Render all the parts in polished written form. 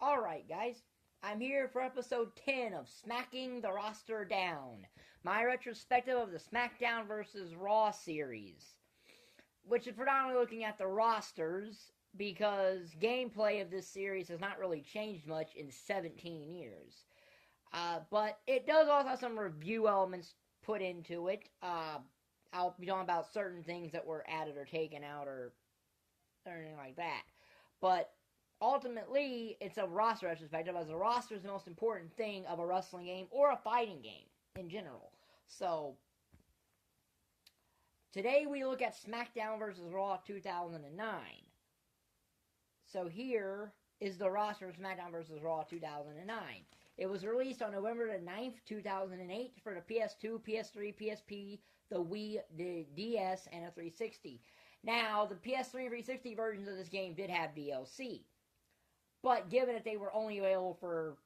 Alright, guys. I'm here for episode 10 of Smacking the Roster Down, my retrospective of the SmackDown vs. Raw series, which is predominantly looking at the rosters because gameplay of this series has not really changed much in 17 years. But it does also have some review elements put into it. I'll be talking about certain things that were added or taken out or anything like that. But ultimately, it's a roster retrospective, as a roster is the most important thing of a wrestling game or a fighting game in general. So, today we look at SmackDown vs. Raw 2009. So here is the roster of SmackDown vs. Raw 2009. It was released on November the 9th, 2008 for the PS2, PS3, PSP, the Wii, the DS, and a 360. Now, the PS3 and 360 versions of this game did have DLC. But given that they were only available for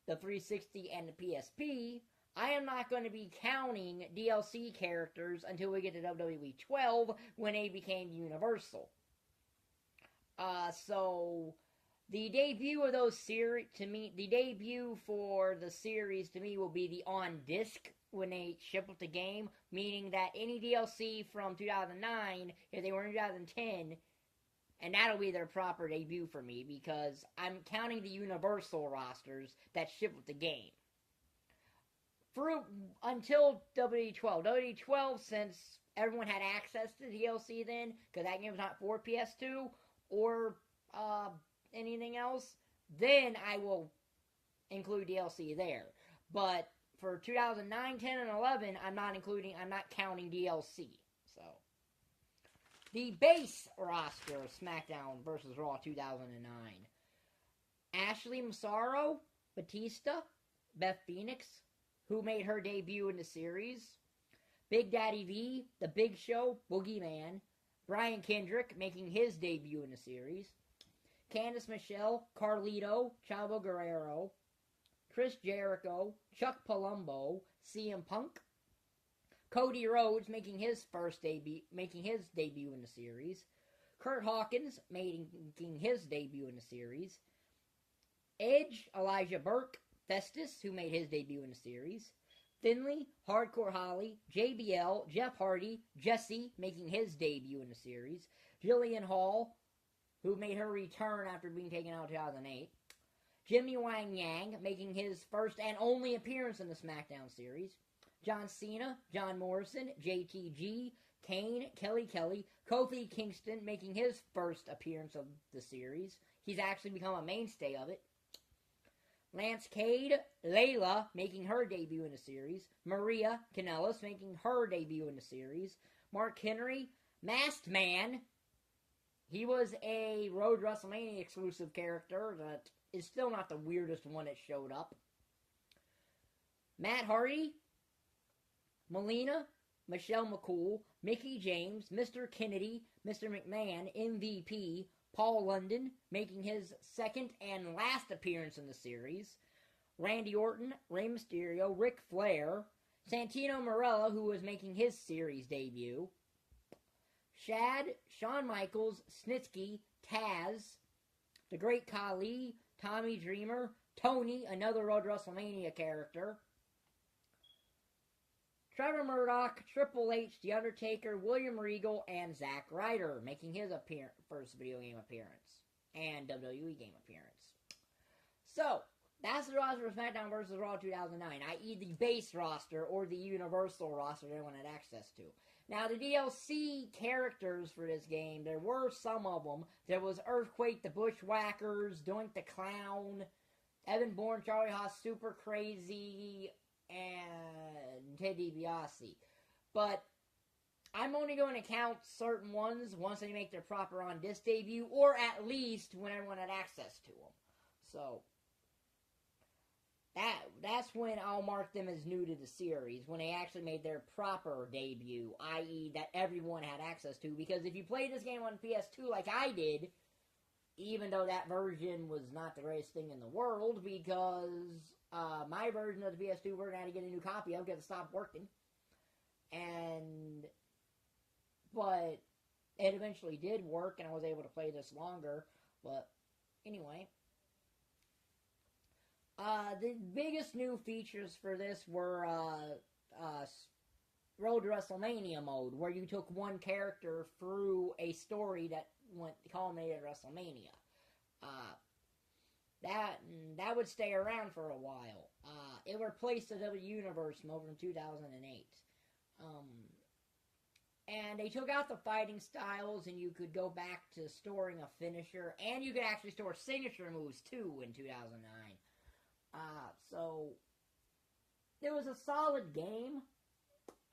the 360 and the PSP, I am not going to be counting DLC characters until we get to WWE 12 when they became universal. So the debut of those series to me, the debut for the series to me will be the on disc when they ship with the game, meaning that any DLC from 2009, if they were in 2010. And that'll be their proper debut for me because I'm counting the universal rosters that ship with the game. Until WWE 12. WWE 12, since everyone had access to DLC then, because that game was not for PS2 or anything else, then I will include DLC there. But for 2009, 10, and 11, I'm not counting DLC. So the base roster of SmackDown vs. Raw 2009. Ashley Massaro, Batista, Beth Phoenix, who made her debut in the series. Big Daddy V, The Big Show, Boogeyman. Brian Kendrick, making his debut in the series. Candice Michelle, Carlito, Chavo Guerrero. Chris Jericho, Chuck Palumbo, CM Punk. Cody Rhodes making his debut in the series. Kurt Hawkins making his debut in the series. Edge, Elijah Burke, Festus, who made his debut in the series. Finley, Hardcore Holly, JBL, Jeff Hardy, Jesse making his debut in the series. Jillian Hall, who made her return after being taken out in 2008. Jimmy Wang Yang making his first and only appearance in the SmackDown series. John Cena, John Morrison, JTG, Kane, Kelly Kelly, Kofi Kingston making his first appearance of the series. He's actually become a mainstay of it. Lance Cade, Layla making her debut in the series. Maria Kanellis making her debut in the series. Mark Henry, Masked Man. He was a Road WrestleMania exclusive character that is still not the weirdest one that showed up. Matt Hardy, Melina, Michelle McCool, Mickey James, Mr. Kennedy, Mr. McMahon, MVP, Paul London, making his second and last appearance in the series, Randy Orton, Rey Mysterio, Ric Flair, Santino Marella, who was making his series debut, Shad, Shawn Michaels, Snitsky, Taz, The Great Khali, Tommy Dreamer, Tony, another Road WrestleMania character, Trevor Murdoch, Triple H, The Undertaker, William Regal, and Zack Ryder, making his first video game appearance and WWE game appearance. So, that's the roster of SmackDown vs. Raw 2009, i.e. the base roster or the universal roster that everyone had access to. Now, the DLC characters for this game, there were some of them. There was Earthquake, the Bushwhackers, Doink the Clown, Evan Bourne, Charlie Haas, Super Crazy, and Ted DiBiase. But I'm only going to count certain ones once they make their proper on-disc debut, or at least when everyone had access to them. So, that's when I'll mark them as new to the series, when they actually made their proper debut, i.e. that everyone had access to. Because if you played this game on PS2 like I did, even though that version was not the greatest thing in the world, because my version of the PS2 version I had to get a new copy of because it stopped working. But it eventually did work, and I was able to play this longer. But anyway, The biggest new features for this were Road to WrestleMania mode, where you took one character through a story that culminated at WrestleMania. That would stay around for a while. It replaced the W Universe mode from 2008. And they took out the fighting styles, and you could go back to storing a finisher, and you could actually store signature moves too in 2009. So it was a solid game.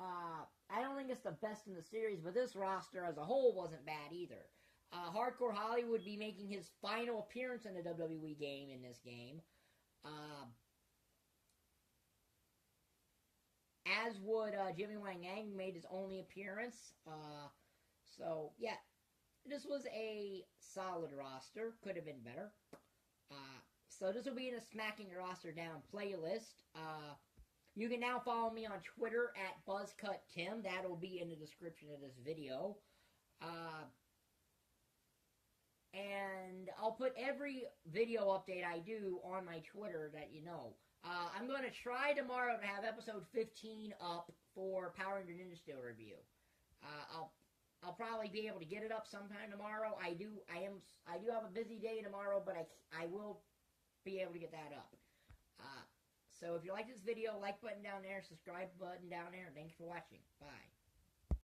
I don't think it's the best in the series, but this roster as a whole wasn't bad either. Hardcore Holly would be making his final appearance in a WWE game in this game. As would Jimmy Wang Yang, made his only appearance. So, yeah, this was a solid roster. Could have been better. So this will be in a Smacking Your Roster Down playlist. You can now follow me on Twitter at BuzzCutTim. That'll be in the description of this video. And I'll put every video update I do on my Twitter that you know. I'm going to try tomorrow to have episode 15 up for Power Ranger Ninja Steel review. I'll probably be able to get it up sometime tomorrow. I do have a busy day tomorrow, but I will be able to get that up. So if you like this video, like button down there, subscribe button down there. Thanks for watching. Bye.